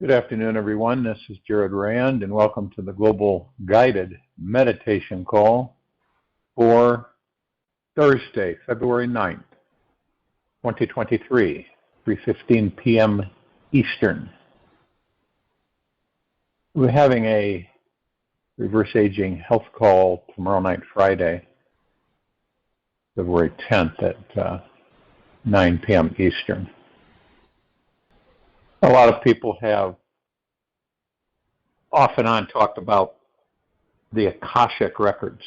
Good afternoon, everyone. This is Jared Rand, and welcome to the Global Guided Meditation Call for Thursday, February 9th, 2023, 3:15 p.m. Eastern. We're having a reverse aging health call tomorrow night, Friday, February 10th at 9 p.m. Eastern. A lot of people have off and on talked about the Akashic records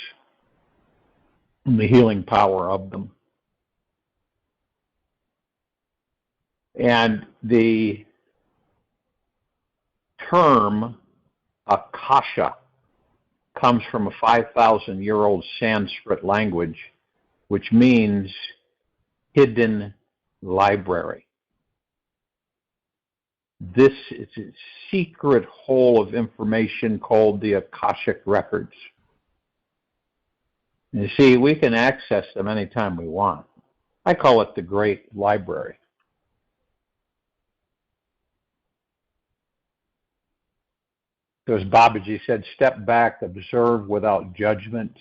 and the healing power of them. And the term Akasha comes from a 5,000-year-old Sanskrit language, which means hidden library. This is a secret hole of information called the Akashic records. You see, we can access them anytime we want. I call it the Great Library. So as Babaji said, step back, observe without judgment,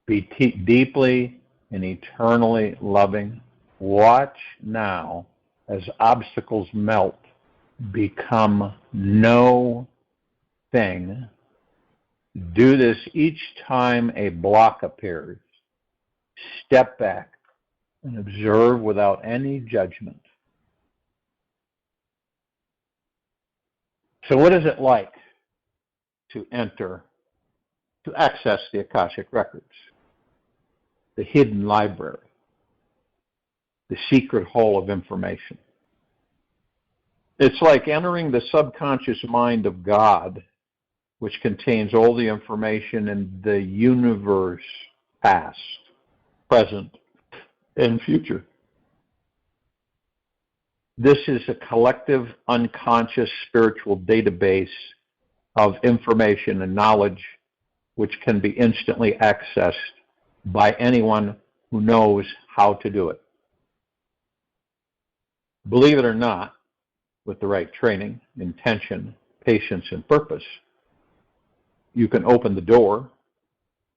be deeply and eternally loving. Watch now as obstacles melt, become no thing. Do this each time a block appears. Step back and observe without any judgment. So what is it like to access the Akashic records? The hidden library. The secret hole of information. It's like entering the subconscious mind of God, which contains all the information in the universe, past, present, and future. This is a collective, unconscious, spiritual database of information and knowledge which can be instantly accessed by anyone who knows how to do it. Believe it or not, with the right training, intention, patience, and purpose, you can open the door,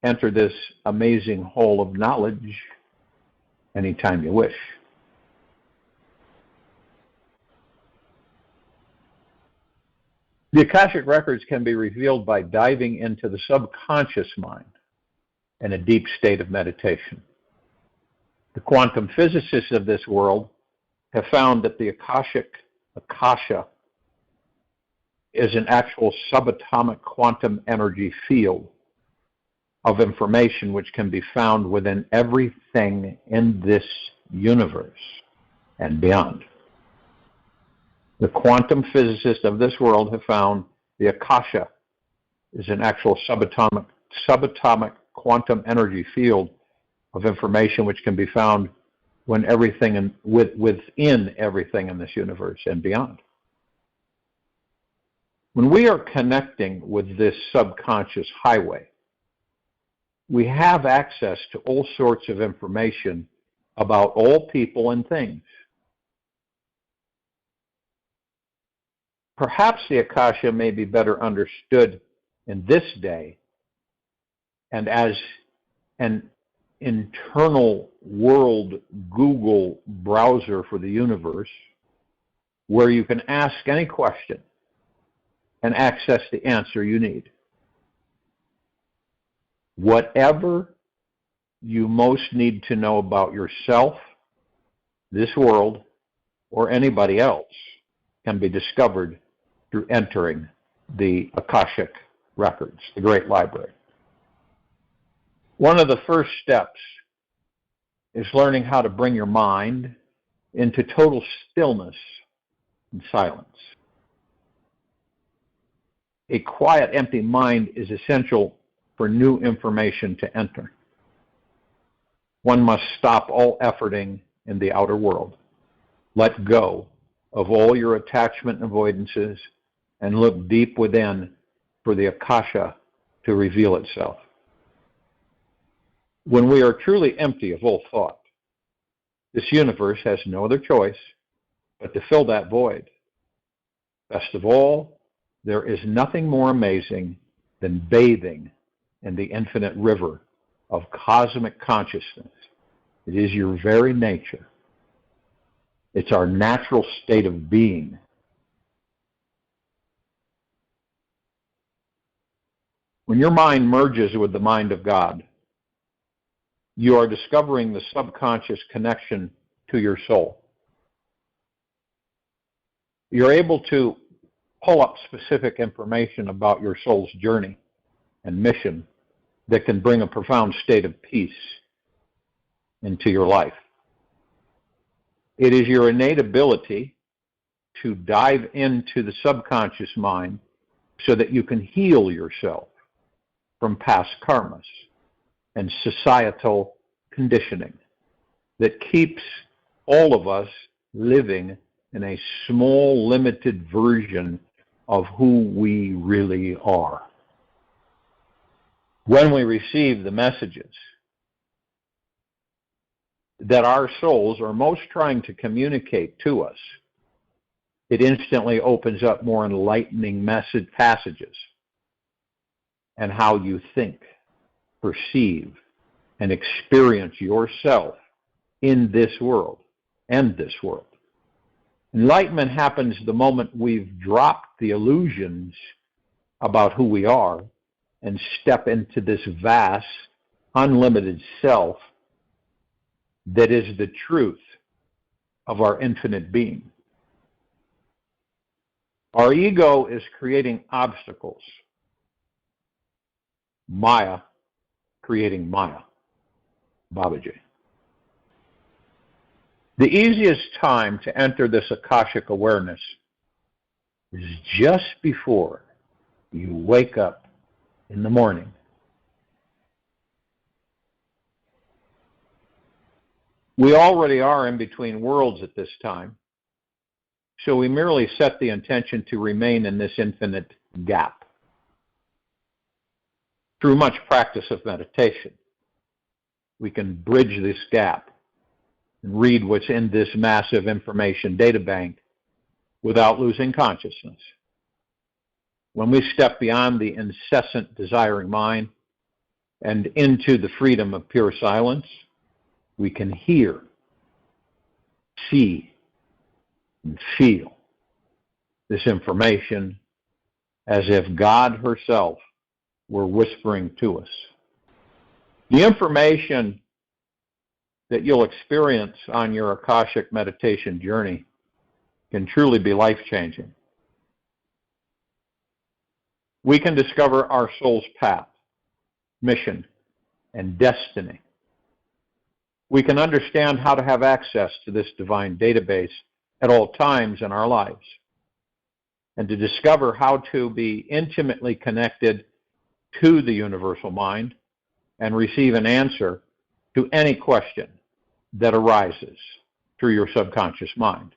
enter this amazing hole of knowledge anytime you wish. The Akashic records can be revealed by diving into the subconscious mind in a deep state of meditation. The quantum physicists of this world have found that the Akasha is an actual subatomic quantum energy field of information which can be found within everything in this universe and beyond. The quantum physicists of this world have found the Akasha is an actual subatomic quantum energy field of information which can be found within everything in this universe and beyond. When we are connecting with this subconscious highway, we have access to all sorts of information about all people and things. Perhaps the Akasha may be better understood in this day and as an internal world Google browser for the universe where you can ask any question and access the answer you need. Whatever you most need to know about yourself, this world, or anybody else can be discovered through entering the Akashic records, the Great Library. One of the first steps is learning how to bring your mind into total stillness and silence. A quiet, empty mind is essential for new information to enter. One must stop all efforting in the outer world. Let go of all your attachment and avoidances and look deep within for the Akasha to reveal itself. When we are truly empty of all thought, this universe has no other choice but to fill that void. Best of all, there is nothing more amazing than bathing in the infinite river of cosmic consciousness. It is your very nature. It's our natural state of being. When your mind merges with the mind of God, you are discovering the subconscious connection to your soul. You're able to pull up specific information about your soul's journey and mission that can bring a profound state of peace into your life. It is your innate ability to dive into the subconscious mind so that you can heal yourself from past karmas and societal conditioning that keeps all of us living in a small, limited version of who we really are. When we receive the messages that our souls are most trying to communicate to us, it instantly opens up more enlightening passages and how you think, perceive, and experience yourself in this world and this world. Enlightenment happens the moment we've dropped the illusions about who we are and step into this vast, unlimited self that is the truth of our infinite being. Our ego is creating obstacles. Maya creating Maya. Babaji. The easiest time to enter this Akashic awareness is just before you wake up in the morning. We already are in between worlds at this time, so we merely set the intention to remain in this infinite gap. Through much practice of meditation, we can bridge this gap and read what's in this massive information data bank without losing consciousness. When we step beyond the incessant desiring mind and into the freedom of pure silence, we can hear, see, and feel this information as if God herself were whispering to us. The information that you'll experience on your Akashic meditation journey can truly be life-changing. We can discover our soul's path, mission, and destiny. We can understand how to have access to this divine database at all times in our lives, and to discover how to be intimately connected to the universal mind and receive an answer to any question that arises through your subconscious mind.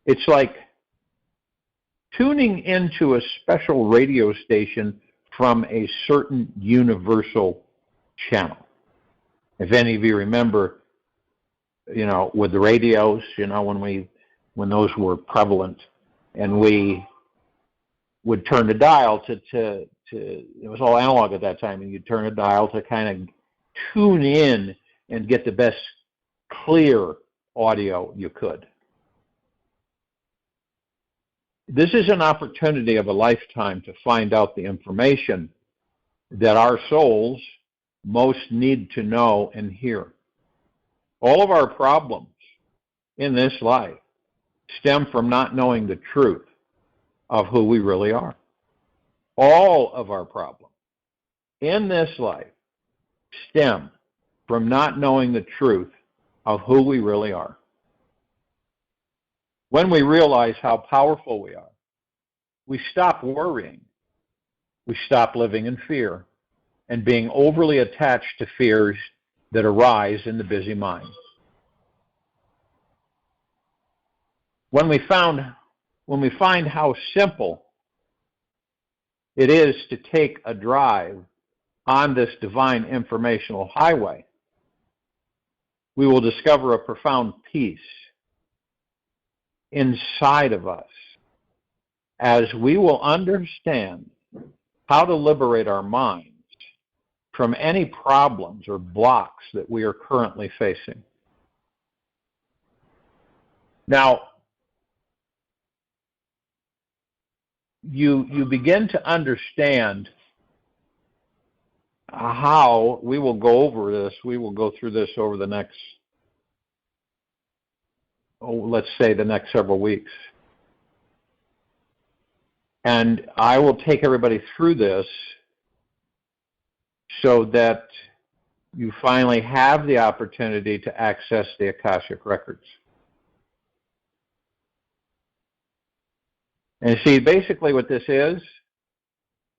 It's like tuning into a special radio station from a certain universal channel. If any of you remember, with the radios, when those were prevalent, and we would turn the dial to it was all analog at that time, and you'd turn a dial to kind of tune in and get the best clear audio you could. This is an opportunity of a lifetime to find out the information that our souls most need to know and hear. All of our problems in this life stem from not knowing the truth of who we really are. All of our problems in this life stem from not knowing the truth of who we really are. When we realize how powerful we are, we stop worrying. We stop living in fear and being overly attached to fears that arise in the busy mind. When we find how simple it is to take a drive on this divine informational highway, we will discover a profound peace inside of us as we will understand how to liberate our minds from any problems or blocks that we are currently facing. Now, you begin to understand how we will go over this. We will go through this over the next, let's say the next several weeks. And I will take everybody through this so that you finally have the opportunity to access the Akashic records. And see, basically what this is,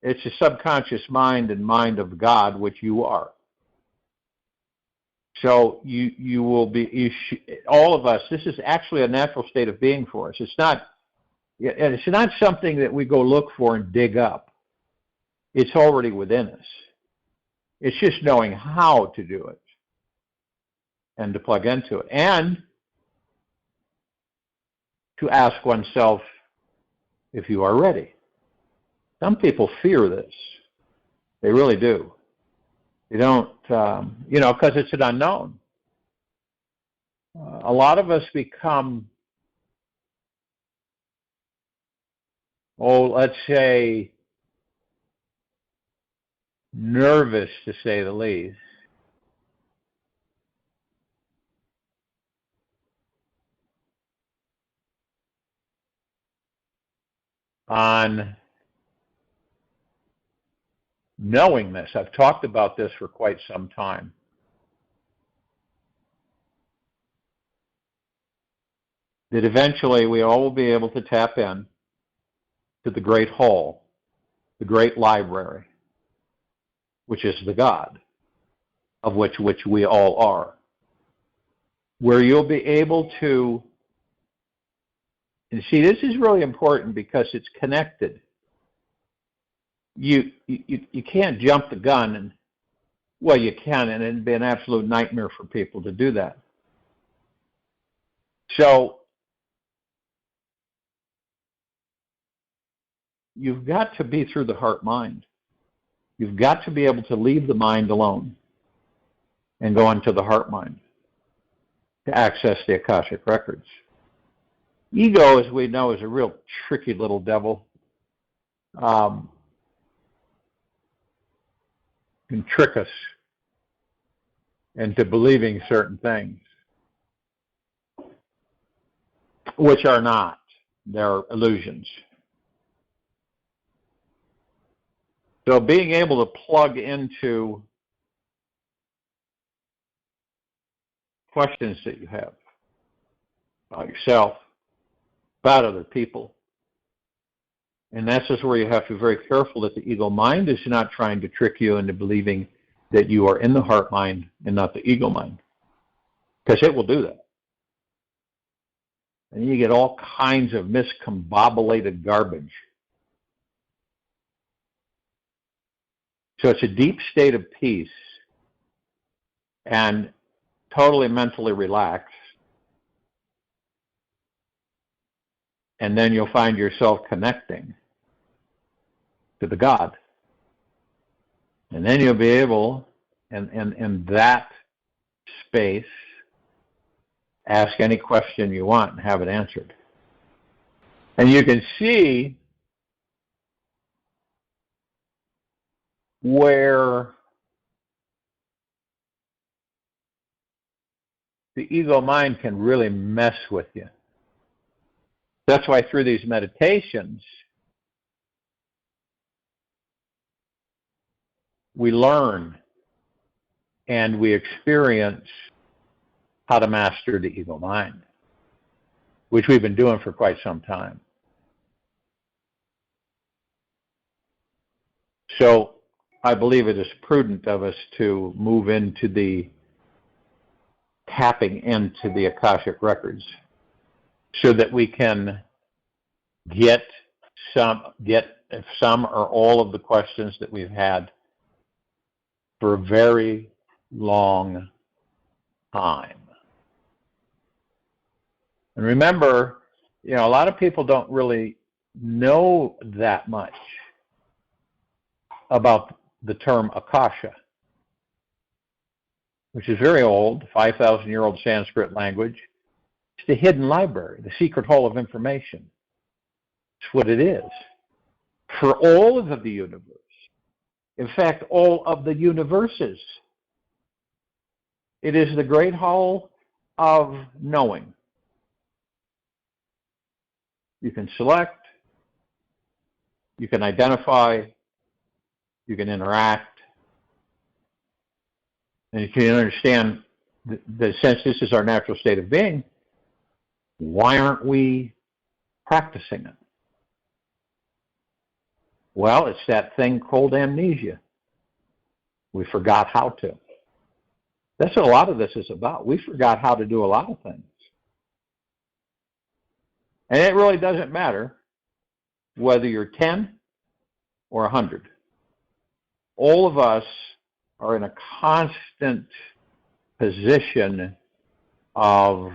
it's a subconscious mind and mind of God, which you are. So you will be, all of us, this is actually a natural state of being for us. It's not something that we go look for and dig up. It's already within us. It's just knowing how to do it and to plug into it. And to ask oneself if you are ready. Some people fear this. They really do. They don't, because it's an unknown. A lot of us become, let's say, nervous, to say the least. On knowing this. I've talked about this for quite some time. That eventually we all will be able to tap in to the great hall, the great library, which is the God, of which we all are. Where you'll be able to, and see, this is really important because it's connected. You can't jump the gun, and well, you can, and it'd be an absolute nightmare for people to do that. So you've got to be through the heart-mind. You've got to be able to leave the mind alone and go into the heart-mind to access the Akashic records. Ego, as we know, is a real tricky little devil. Can trick us into believing certain things, which are not. They're illusions. So being able to plug into questions that you have about yourself, about other people, and that's just where you have to be very careful that the ego mind is not trying to trick you into believing that you are in the heart mind and not the ego mind, because it will do that. And you get all kinds of miscombobulated garbage. So it's a deep state of peace and totally mentally relaxed. And then you'll find yourself connecting to the God. And then you'll be able, in that space, ask any question you want and have it answered. And you can see where the ego mind can really mess with you. That's why through these meditations, we learn and we experience how to master the ego mind, which we've been doing for quite some time. So I believe it is prudent of us to move into the tapping into the Akashic records so that we can get some or all of the questions that we've had for a very long time. And remember, a lot of people don't really know that much about the term Akasha, which is very old, 5,000-year-old Sanskrit language. It's the hidden library, the secret hall of information. It's what it is for all of the universe. In fact, all of the universes. It is the great hall of knowing. You can select, you can identify, you can interact, and you can understand that since this is our natural state of being, why aren't we practicing it? Well, it's that thing called amnesia. We forgot how to. That's what a lot of this is about. We forgot how to do a lot of things. And it really doesn't matter whether you're 10 or 100. All of us are in a constant position of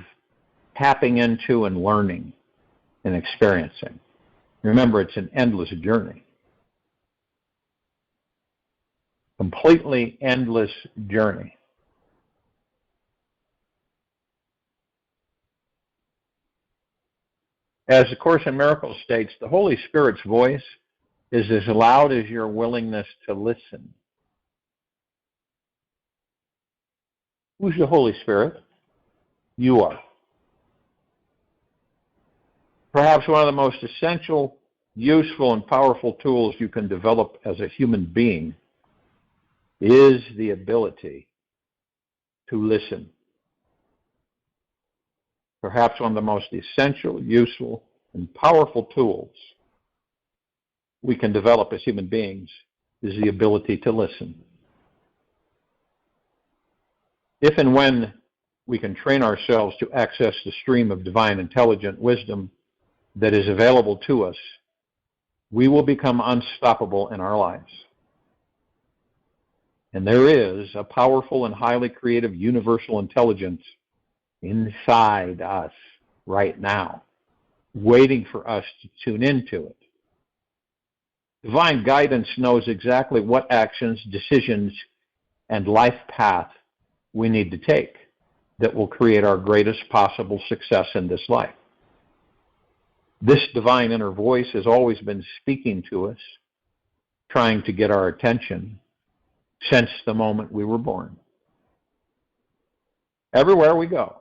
tapping into and learning and experiencing. Remember, it's an endless journey. Completely endless journey. As the Course in Miracles states, the Holy Spirit's voice is as loud as your willingness to listen. Who's the Holy Spirit? You are. Perhaps one of the most essential, useful, and powerful tools you can develop as a human being is the ability to listen. Perhaps one of the most essential, useful, and powerful tools we can develop as human beings is the ability to listen. If and when we can train ourselves to access the stream of divine intelligent wisdom that is available to us, we will become unstoppable in our lives. And there is a powerful and highly creative universal intelligence inside us right now, waiting for us to tune into it. Divine guidance knows exactly what actions, decisions, and life path we need to take that will create our greatest possible success in this life. This divine inner voice has always been speaking to us, trying to get our attention since the moment we were born. Everywhere we go,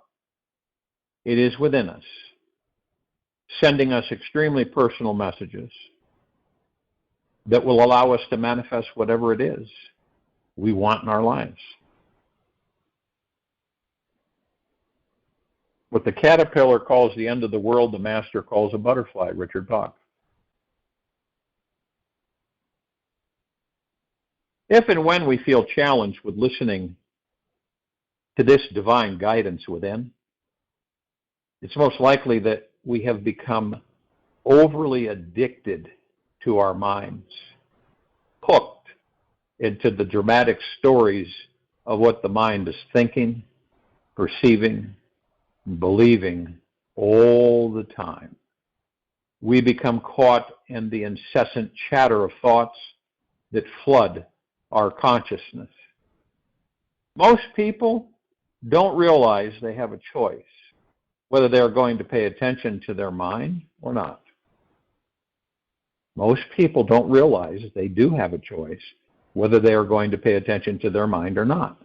it is within us, sending us extremely personal messages that will allow us to manifest whatever it is we want in our lives. What the caterpillar calls the end of the world, the master calls a butterfly, Richard Bach. If and when we feel challenged with listening to this divine guidance within, it's most likely that we have become overly addicted to our minds, hooked into the dramatic stories of what the mind is thinking, perceiving, and believing all the time. We become caught in the incessant chatter of thoughts that flood our consciousness. Most people don't realize they have a choice whether they're going to pay attention to their mind or not. Most people don't realize they do have a choice whether they are going to pay attention to their mind or not.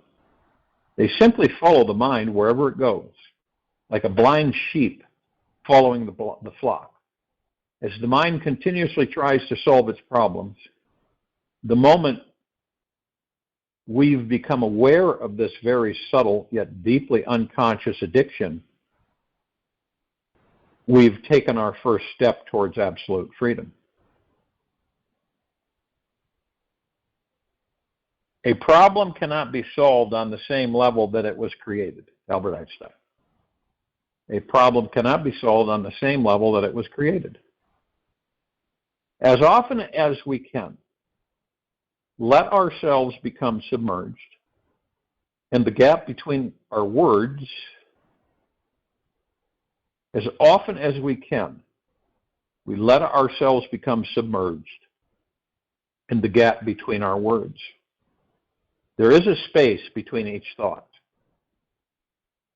They simply follow the mind wherever it goes, like a blind sheep following the flock. As the mind continuously tries to solve its problems, the moment we've become aware of this very subtle yet deeply unconscious addiction, we've taken our first step towards absolute freedom. A problem cannot be solved on the same level that it was created, Albert Einstein. A problem cannot be solved on the same level that it was created. As often as we can, let ourselves become submerged, and the gap between our words, as often as we can, We let ourselves become submerged in the gap between our words. There is a space between each thought.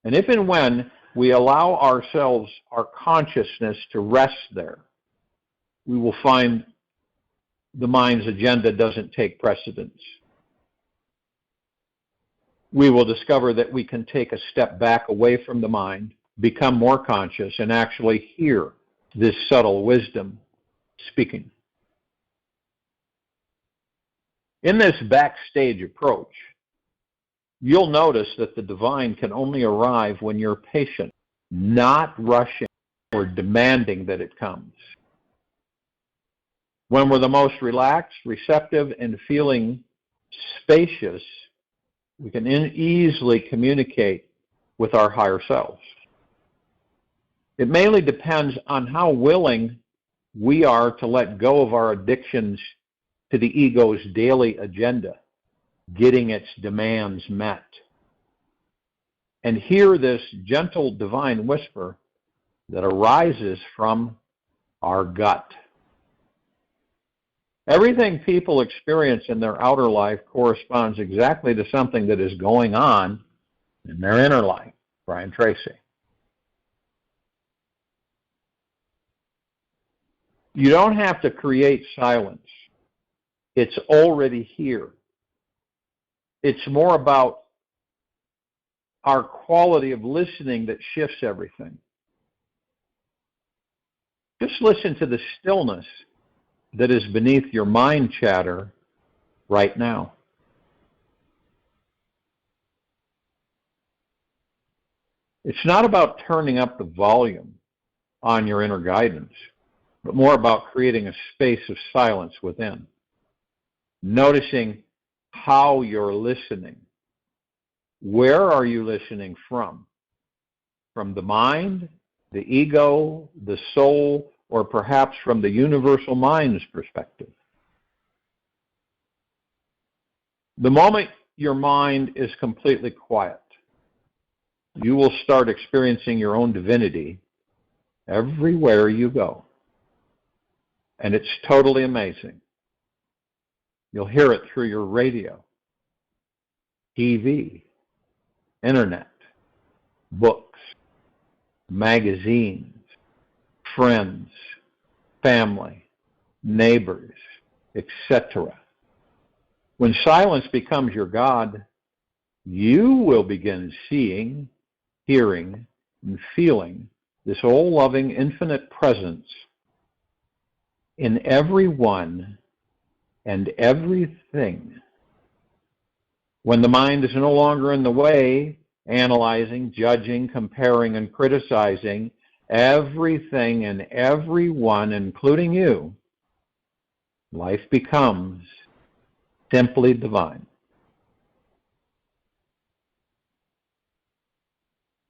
And if and when we allow ourselves, our consciousness, to rest there, we will find the mind's agenda doesn't take precedence. We will discover that we can take a step back away from the mind, become more conscious, and actually hear this subtle wisdom speaking. In this backstage approach, you'll notice that the divine can only arrive when you're patient, not rushing or demanding that it comes. When we're the most relaxed, receptive, and feeling spacious, we can easily communicate with our higher selves. It mainly depends on how willing we are to let go of our addictions to the ego's daily agenda, getting its demands met, and hear this gentle divine whisper that arises from our gut. Everything people experience in their outer life corresponds exactly to something that is going on in their inner life. Brian Tracy. You don't have to create silence. It's already here. It's more about our quality of listening that shifts everything. Just listen to the stillness that is beneath your mind chatter right now. It's not about turning up the volume on your inner guidance, but more about creating a space of silence within. Noticing how you're listening. Where are you listening from? From the mind, the ego, the soul, or perhaps from the universal mind's perspective? The moment your mind is completely quiet, you will start experiencing your own divinity everywhere you go. And it's totally amazing. You'll hear it through your radio, TV, internet, books, magazines, friends, family, neighbors, etc. When silence becomes your God, you will begin seeing, hearing, and feeling this all-loving, infinite presence in everyone and everything. When the mind is no longer in the way, analyzing, judging, comparing, and criticizing everything and everyone, including you, life becomes simply divine.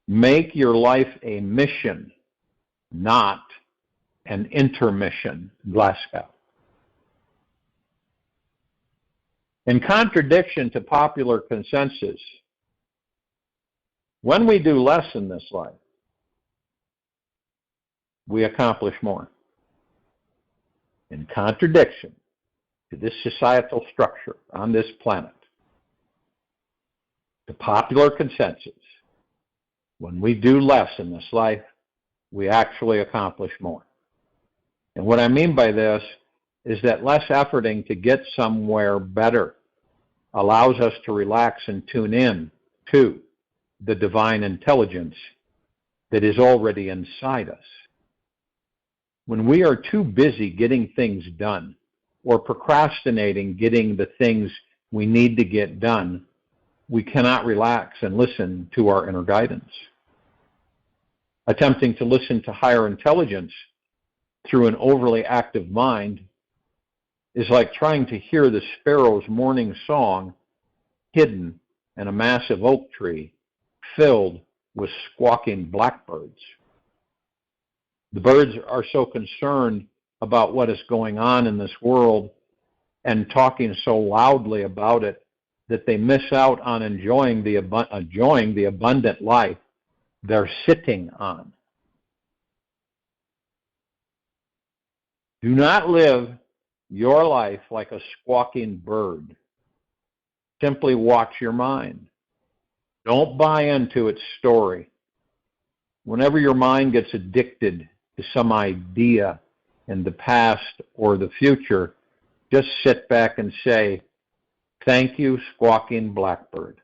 Make your life a mission, not an intermission. Glasgow. In contradiction to popular consensus, when we do less in this life, we accomplish more. In contradiction to this societal structure on this planet, the popular consensus, when we do less in this life, we actually accomplish more. And what I mean by this is that less efforting to get somewhere better allows us to relax and tune in to the divine intelligence that is already inside us. When we are too busy getting things done or procrastinating getting the things we need to get done, we cannot relax and listen to our inner guidance. Attempting to listen to higher intelligence through an overly active mind is like trying to hear the sparrow's morning song hidden in a massive oak tree filled with squawking blackbirds. The birds are so concerned about what is going on in this world and talking so loudly about it that they miss out on enjoying the abundant life they're sitting on. Do not live your life like a squawking bird. Simply watch your mind. Don't buy into its story. Whenever your mind gets addicted to some idea in the past or the future, just sit back and say, "Thank you, squawking blackbird,"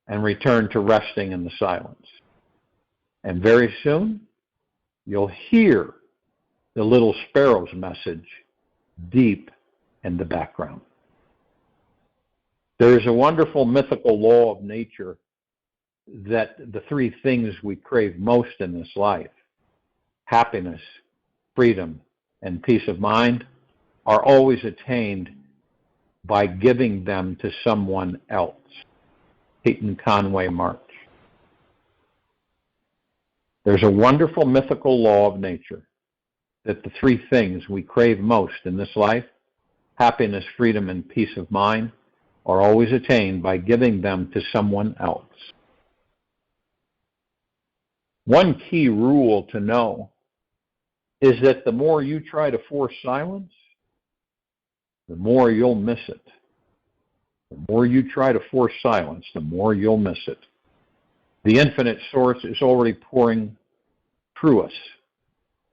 and return to resting in the silence. And very soon, you'll hear the little sparrow's message deep in the background. There is a wonderful mythical law of nature that the three things we crave most in this life, happiness, freedom, and peace of mind, are always attained by giving them to someone else. Peyton Conway March. There's a wonderful mythical law of nature that the three things we crave most in this life, happiness, freedom, and peace of mind, are always attained by giving them to someone else. One key rule to know is that the more you try to force silence, the more you'll miss it. The more you try to force silence, the more you'll miss it. The infinite source is already pouring through us.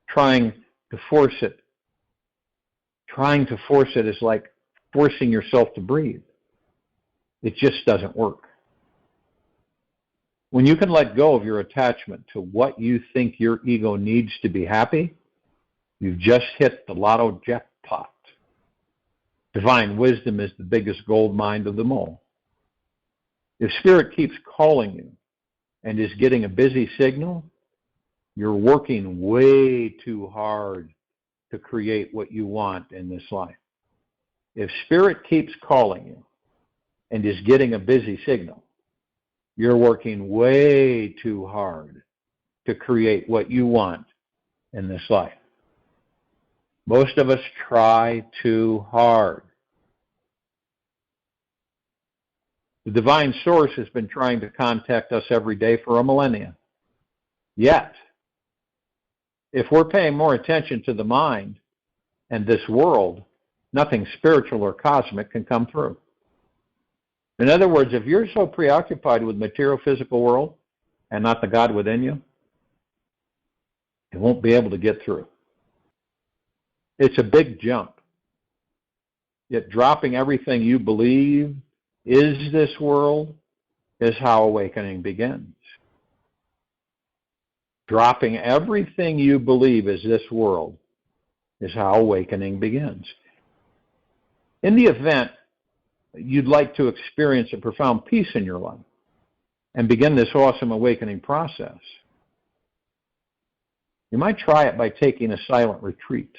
Trying to force it is like forcing yourself to breathe. It just doesn't work. When you can let go of your attachment to what you think your ego needs to be happy, you've just hit the lotto jackpot. Divine wisdom is the biggest gold mine of them all. If Spirit keeps calling you and is getting a busy signal, you're working way too hard to create what you want in this life. If Spirit keeps calling you and is getting a busy signal, you're working way too hard to create what you want in this life. Most of us try too hard. The divine source has been trying to contact us every day for a millennia. Yet, if we're paying more attention to the mind and this world, nothing spiritual or cosmic can come through. In other words, if you're so preoccupied with material physical world and not the God within you, you won't be able to get through. It's a big jump. Yet dropping everything you believe is this world is how awakening begins. Dropping everything you believe is this world is how awakening begins. In the event you'd like to experience a profound peace in your life and begin this awesome awakening process, you might try it by taking a silent retreat.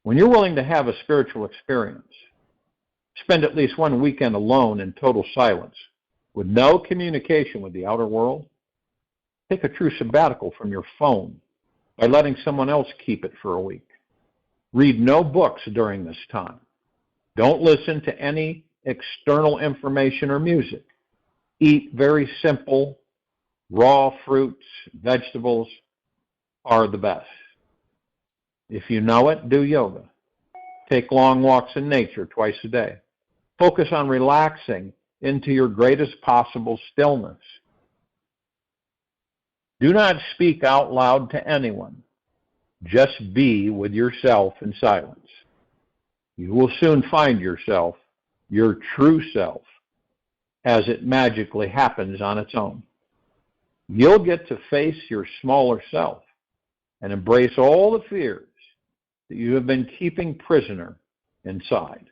When you're willing to have a spiritual experience, spend at least one weekend alone in total silence with no communication with the outer world. Take a true sabbatical from your phone by letting someone else keep it for a week. Read no books during this time. Don't listen to any external information or music. Eat very simple, raw fruits, vegetables are the best. If you know it, do yoga. Take long walks in nature twice a day. Focus on relaxing into your greatest possible stillness. Do not speak out loud to anyone. Just be with yourself in silence. You will soon find yourself, your true self, as it magically happens on its own. You'll get to face your smaller self and embrace all the fears that you have been keeping prisoner inside.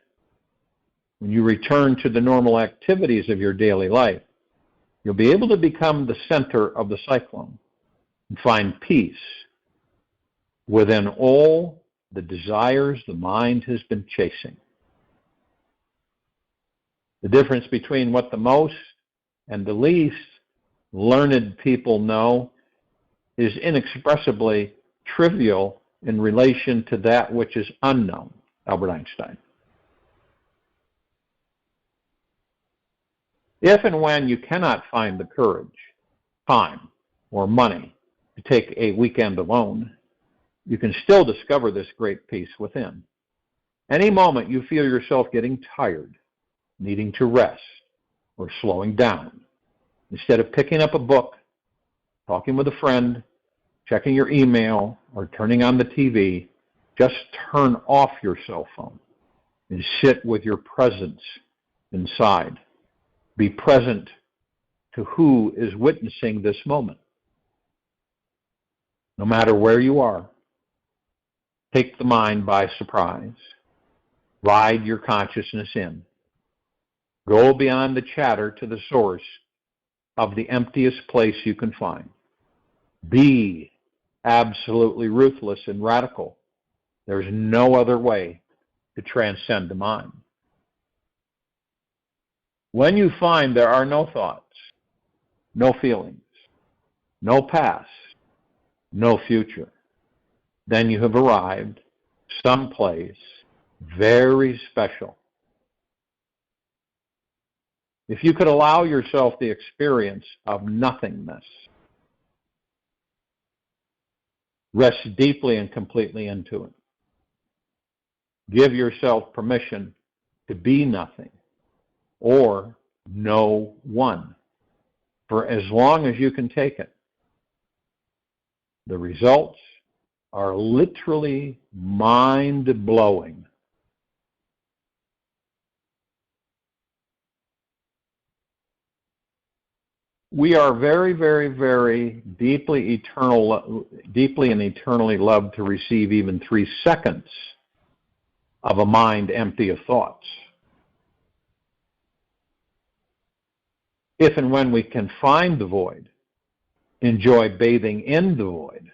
When you return to the normal activities of your daily life, you'll be able to become the center of the cyclone and find peace within all the desires the mind has been chasing. The difference between what the most and the least learned people know is inexpressibly trivial in relation to that which is unknown. Albert Einstein. If and when you cannot find the courage, time, or money to take a weekend alone, you can still discover this great peace within. Any moment you feel yourself getting tired, needing to rest, or slowing down, instead of picking up a book, talking with a friend, checking your email, or turning on the TV, just turn off your cell phone and sit with your presence inside. Be present to who is witnessing this moment. No matter where you are, take the mind by surprise. Ride your consciousness in. Go beyond the chatter to the source of the emptiest place you can find. Be absolutely ruthless and radical. There's no other way to transcend the mind. When you find there are no thoughts, no feelings, no past, no future, then you have arrived someplace very special. If you could allow yourself the experience of nothingness, rest deeply and completely into it. Give yourself permission to be nothing or no one for as long as you can take it. The results are literally mind-blowing. We are very, very, very deeply and eternally loved to receive even 3 seconds of a mind empty of thoughts. If and when we can find the void, enjoy bathing in the void.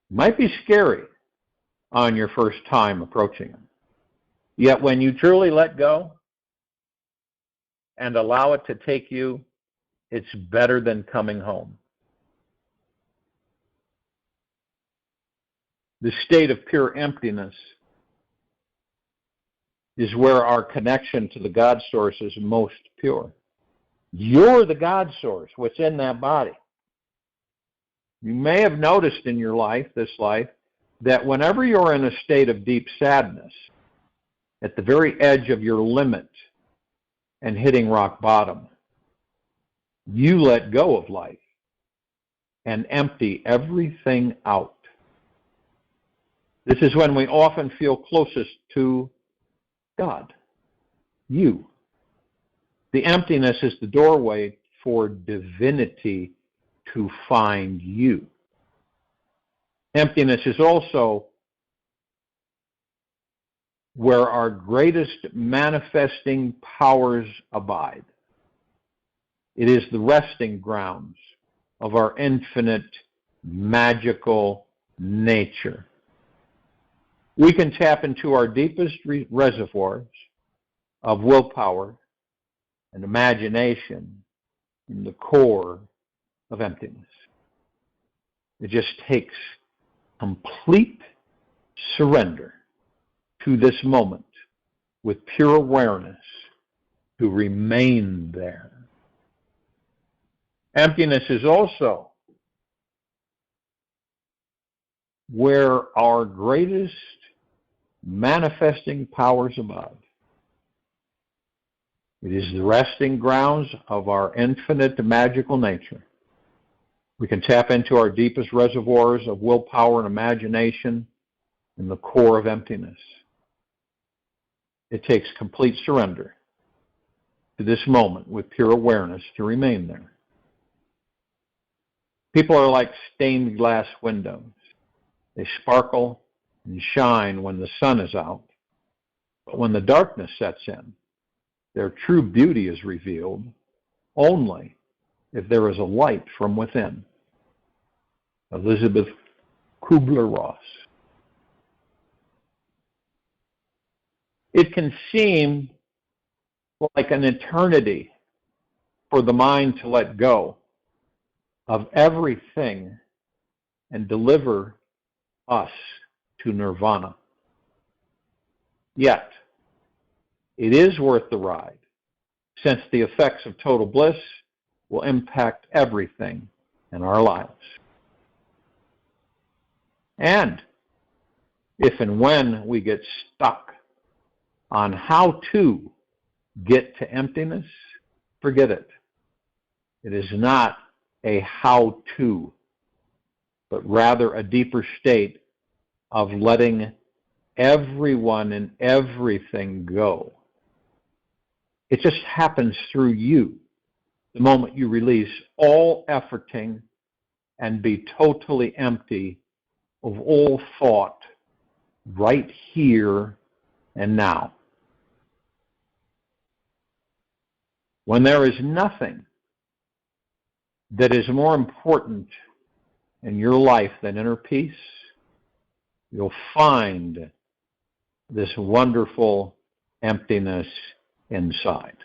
It might be scary on your first time approaching it. Yet when you truly let go and allow it to take you, it's better than coming home. The state of pure emptiness is where our connection to the God source is most pure. You're the God source, what's in that body. You may have noticed in your life, this life, that whenever you're in a state of deep sadness, at the very edge of your limit and hitting rock bottom, you let go of life and empty everything out. This is when we often feel closest to God, you. The emptiness is the doorway for divinity to find you. Emptiness is also where our greatest manifesting powers abide. It is the resting grounds of our infinite magical nature. We can tap into our deepest reservoirs of willpower and imagination in the core of emptiness. It just takes complete surrender to this moment with pure awareness to remain there. Emptiness is also where our greatest manifesting powers abide. It is the resting grounds of our infinite magical nature. We can tap into our deepest reservoirs of willpower and imagination in the core of emptiness. It takes complete surrender to this moment with pure awareness to remain there. People are like stained glass windows. They sparkle and shine when the sun is out. But when the darkness sets in, their true beauty is revealed only if there is a light from within. Elizabeth Kubler-Ross. It can seem like an eternity for the mind to let go of everything and deliver us to nirvana. Yet, it is worth the ride, since the effects of total bliss will impact everything in our lives. And if and when we get stuck on how to get to emptiness, forget it. It is not a how-to, but rather a deeper state of letting everyone and everything go. It just happens through you the moment you release all efforting and be totally empty of all thought right here and now. When there is nothing that is more important in your life than inner peace, you'll find this wonderful emptiness inside.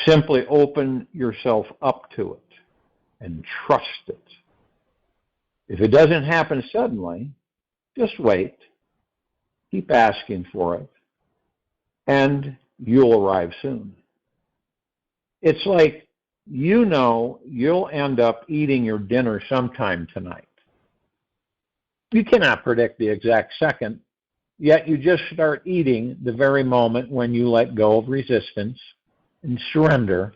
Simply open yourself up to it and trust it. If it doesn't happen suddenly, just wait. Keep asking for it, and you'll arrive soon. It's like, you know, you'll end up eating your dinner sometime tonight. You cannot predict the exact second, yet you just start eating the very moment when you let go of resistance and surrender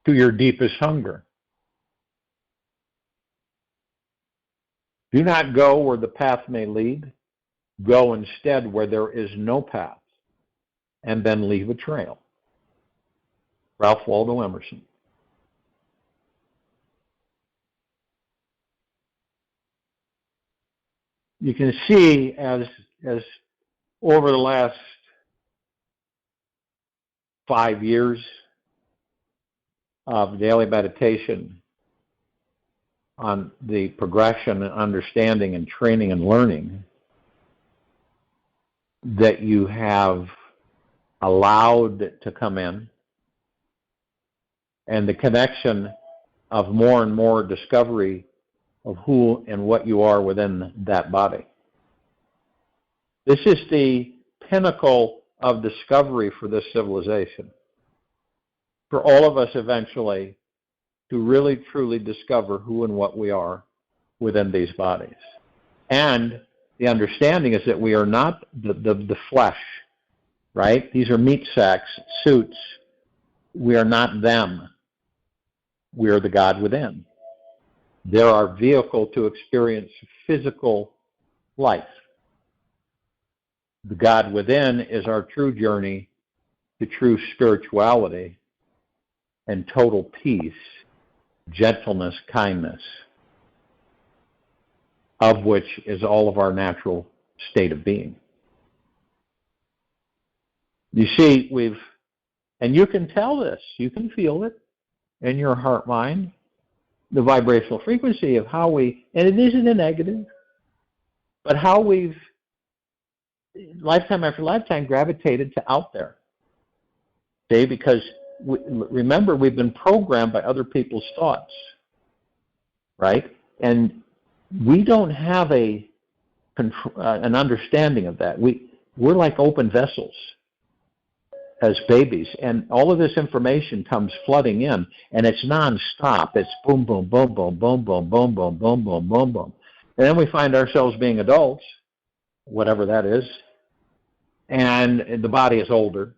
to your deepest hunger. Do not go where the path may lead. Go instead where there is no path, and then leave a trail. Ralph Waldo Emerson. You can see as over the last 5 years of daily meditation on the progression and understanding and training and learning that you have allowed to come in, and the connection of more and more discovery of who and what you are within that body. This is the pinnacle of discovery for this civilization. For all of us eventually to really truly discover who and what we are within these bodies. And the understanding is that we are not the flesh, right? These are meat sacks, suits. We are not them. We are the God within. They're our vehicle to experience physical life. The God within is our true journey to true spirituality and total peace, gentleness, kindness, of which is all of our natural state of being. You see, and you can tell this, you can feel it in your heart mind, the vibrational frequency of how and it isn't a negative, but how we've, lifetime after lifetime, gravitated to out there. Okay, because remember, we've been programmed by other people's thoughts, right? And we don't have an understanding of that. We're like open vessels as babies, and all of this information comes flooding in, and it's nonstop. It's boom, boom, boom, boom, boom, boom, boom, boom, boom, boom, boom, boom. And then we find ourselves being adults, whatever that is, and the body is older.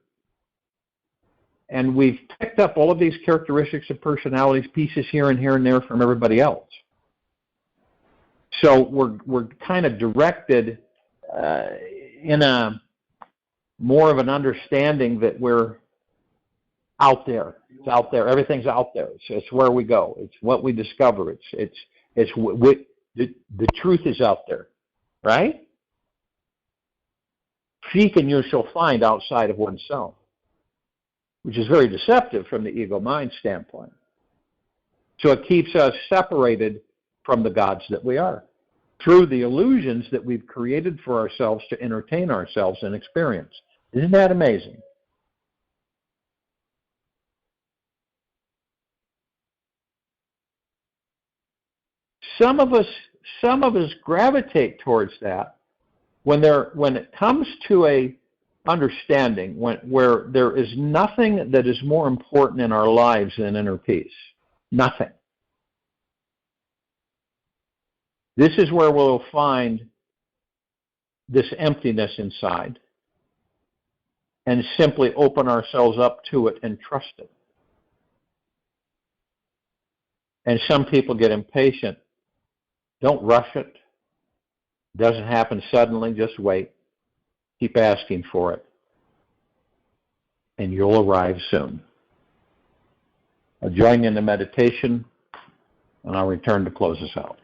And we've picked up all of these characteristics of personalities, pieces here and here and there from everybody else. So we're kind of directed in a more of an understanding that we're out there. It's out there. Everything's out there. It's where we go. It's what we discover. The truth is out there, right? Seek and you shall find outside of oneself, which is very deceptive from the ego mind standpoint. So it keeps us separated from the gods that we are through the illusions that we've created for ourselves to entertain ourselves and experience. Isn't that amazing? Some of us gravitate towards that when it comes to a understanding where there is nothing that is more important in our lives than inner peace. Nothing. This is where we'll find this emptiness inside and simply open ourselves up to it and trust it. And some people get impatient. Don't rush it. It doesn't happen suddenly. Just wait. Keep asking for it. And you'll arrive soon. I'll join you in the meditation, and I'll return to close us out.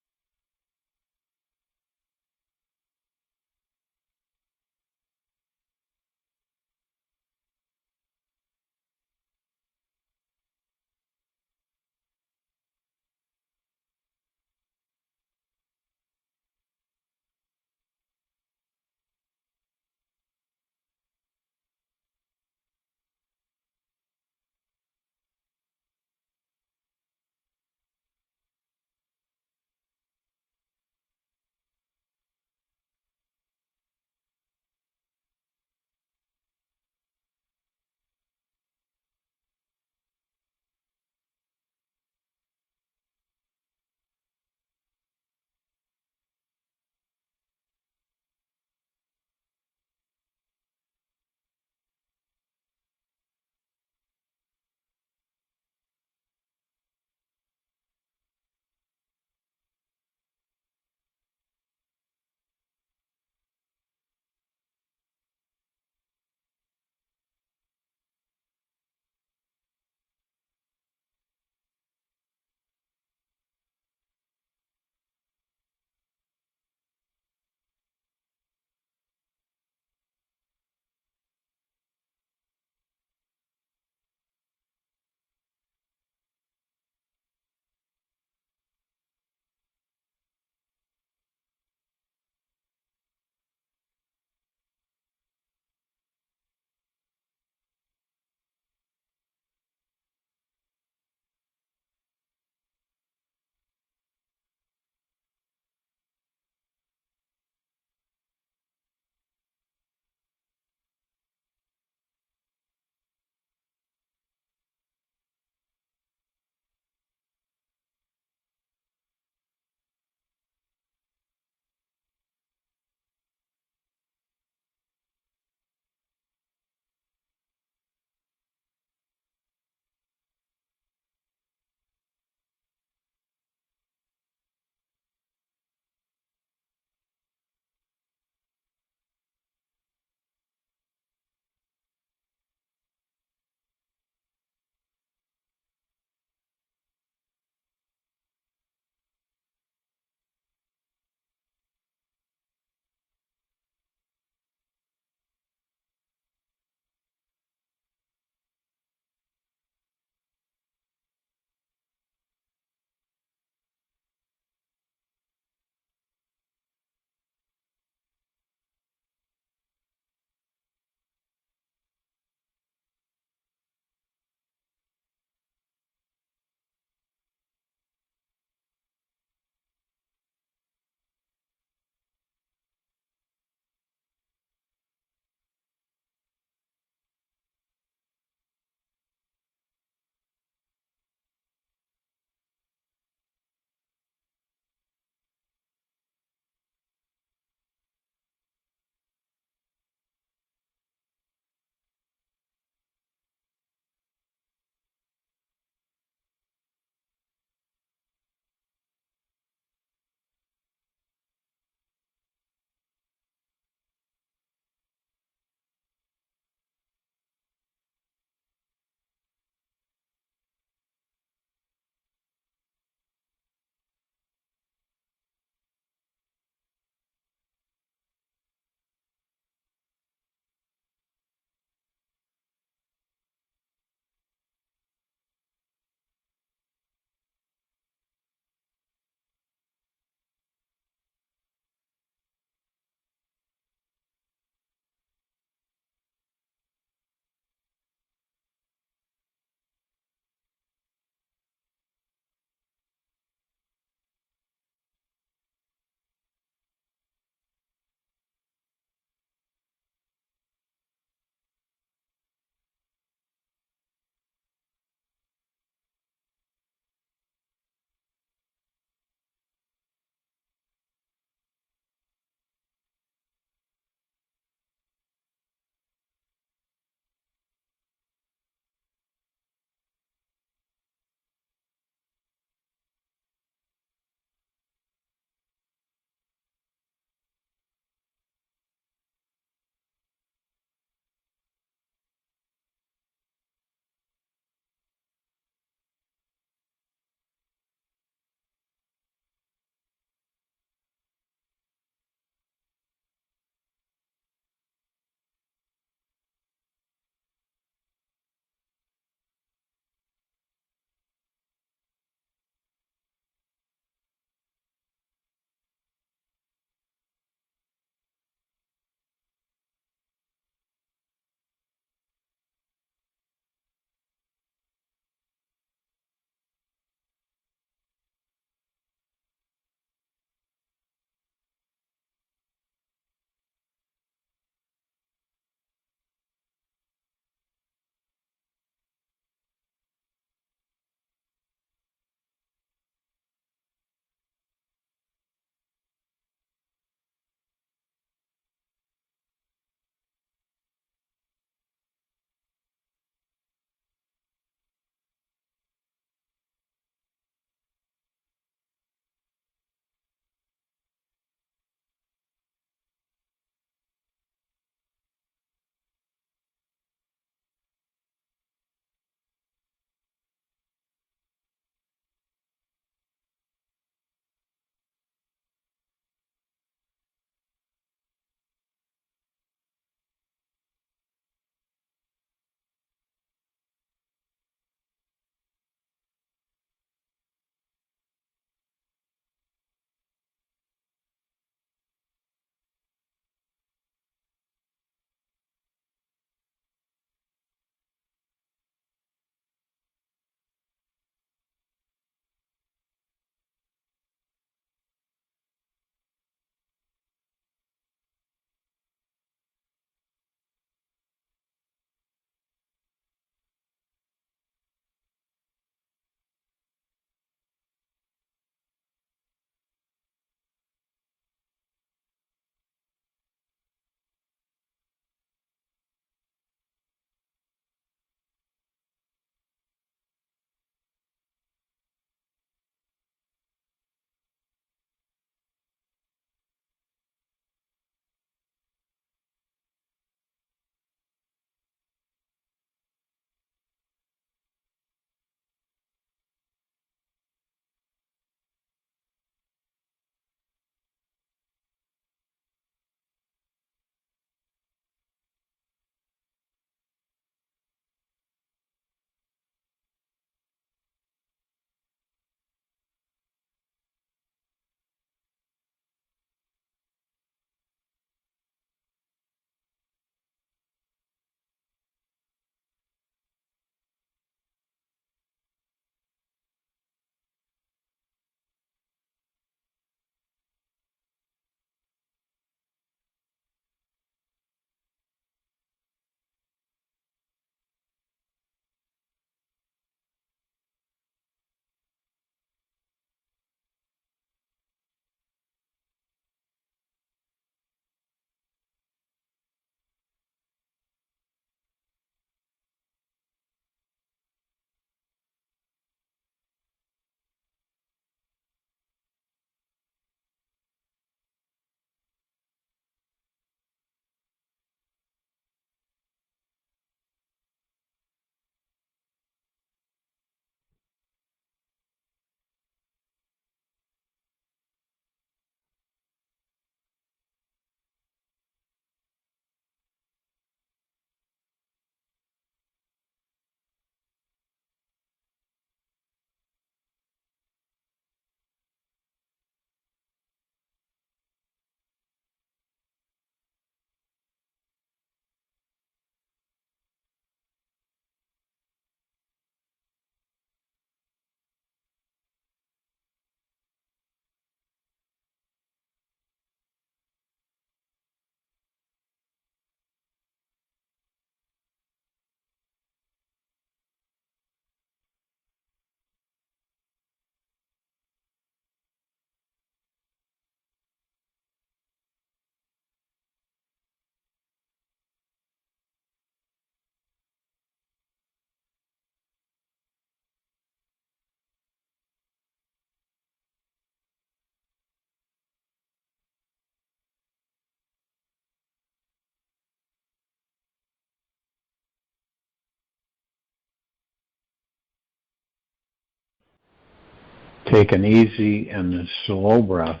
Take an easy and slow breath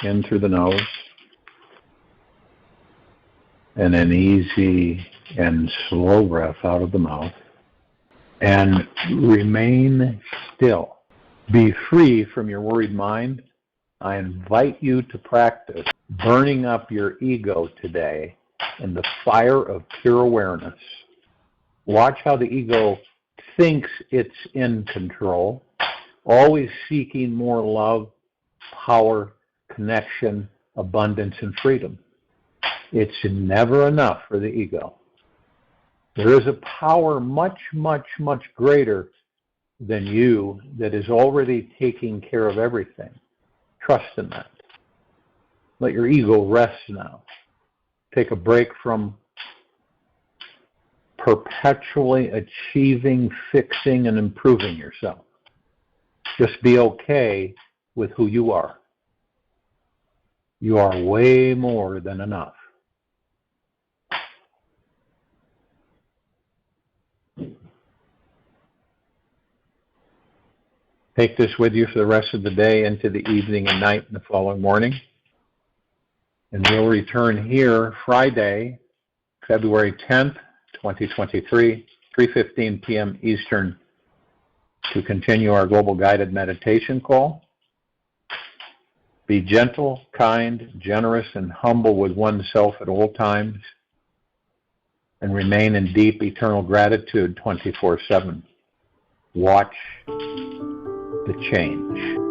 in through the nose, and an easy and slow breath out of the mouth, and remain still. Be free from your worried mind. I invite you to practice burning up your ego today in the fire of pure awareness. Watch how the ego thinks it's in control, always seeking more love, power, connection, abundance, and freedom. It's never enough for the ego. There is a power much, much, much greater than you that is already taking care of everything. Trust in that. Let your ego rest now. Take a break from perpetually achieving, fixing, and improving yourself. Just be okay with who you are. You are way more than enough. Take this with you for the rest of the day, into the evening and night and the following morning. And we'll return here Friday, February 10th, 2023, 3:15 p.m. Eastern, to continue our global guided meditation call. Be gentle, kind, generous, and humble with oneself at all times, and remain in deep, eternal gratitude 24/7. Watch the change.